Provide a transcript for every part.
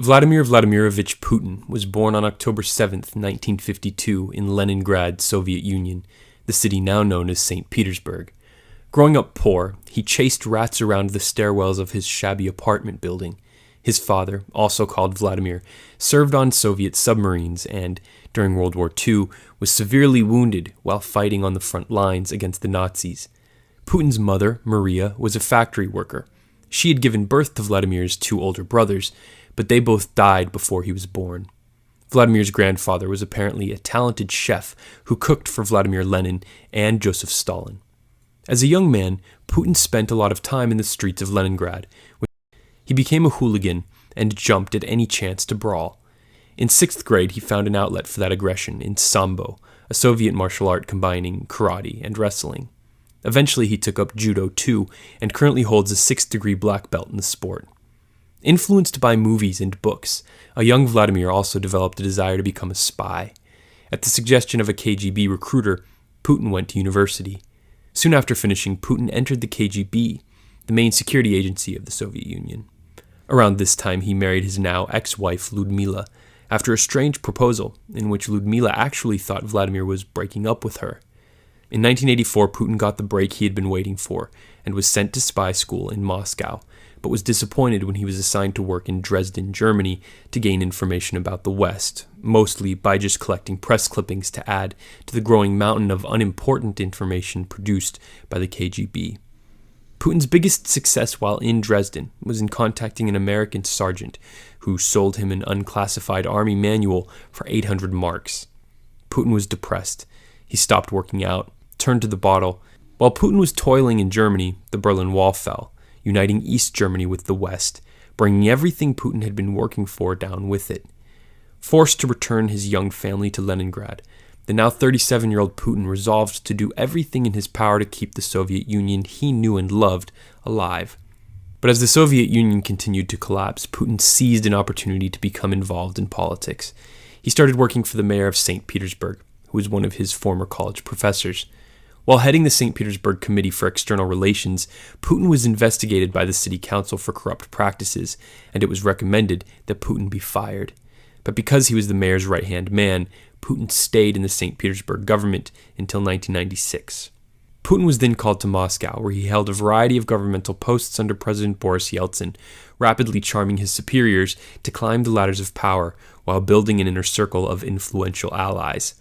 Vladimir Vladimirovich Putin was born on October 7, 1952, in Leningrad, Soviet Union, the city now known as St. Petersburg. Growing up poor, he chased rats around the stairwells of his shabby apartment building. His father, also called Vladimir, served on Soviet submarines and, during World War II, was severely wounded while fighting on the front lines against the Nazis. Putin's mother, Maria, was a factory worker. She had given birth to Vladimir's two older brothers, but they both died before he was born. Vladimir's grandfather was apparently a talented chef who cooked for Vladimir Lenin and Joseph Stalin. As a young man, Putin spent a lot of time in the streets of Leningrad. He became a hooligan and jumped at any chance to brawl. In 6th grade, he found an outlet for that aggression in Sambo, a Soviet martial art combining karate and wrestling. Eventually, he took up judo too, and currently holds a 6th-degree black belt in the sport. Influenced by movies and books, a young Vladimir also developed a desire to become a spy. At the suggestion of a KGB recruiter, Putin went to university. Soon after finishing, Putin entered the KGB, the main security agency of the Soviet Union. Around this time, he married his now ex-wife Ludmila, after a strange proposal in which Ludmila actually thought Vladimir was breaking up with her. In 1984, Putin got the break he had been waiting for and was sent to spy school in Moscow, but was disappointed when he was assigned to work in Dresden, Germany, to gain information about the West, mostly by just collecting press clippings to add to the growing mountain of unimportant information produced by the KGB. Putin's biggest success while in Dresden was in contacting an American sergeant who sold him an unclassified army manual for 800 marks. Putin was depressed. He stopped working out, turned to the bottle. While Putin was toiling in Germany, the Berlin Wall fell, uniting East Germany with the West, bringing everything Putin had been working for down with it. Forced to return his young family to Leningrad, the now 37-year-old Putin resolved to do everything in his power to keep the Soviet Union he knew and loved alive. But as the Soviet Union continued to collapse, Putin seized an opportunity to become involved in politics. He started working for the mayor of St. Petersburg, who was one of his former college professors. While heading the St. Petersburg Committee for External Relations, Putin was investigated by the city council for corrupt practices, and it was recommended that Putin be fired. But because he was the mayor's right-hand man, Putin stayed in the St. Petersburg government until 1996. Putin was then called to Moscow, where he held a variety of governmental posts under President Boris Yeltsin, rapidly charming his superiors to climb the ladders of power while building an inner circle of influential allies.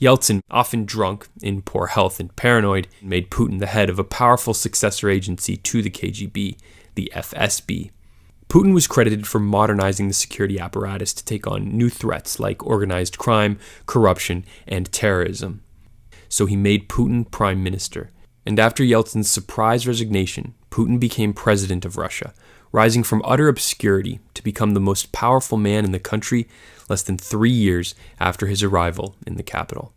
Yeltsin, often drunk, in poor health and paranoid, made Putin the head of a powerful successor agency to the KGB, the FSB. Putin was credited for modernizing the security apparatus to take on new threats like organized crime, corruption, and terrorism. So he made Putin prime minister. And after Yeltsin's surprise resignation, Putin became president of Russia, rising from utter obscurity to become the most powerful man in the country less than 3 years after his arrival in the capital.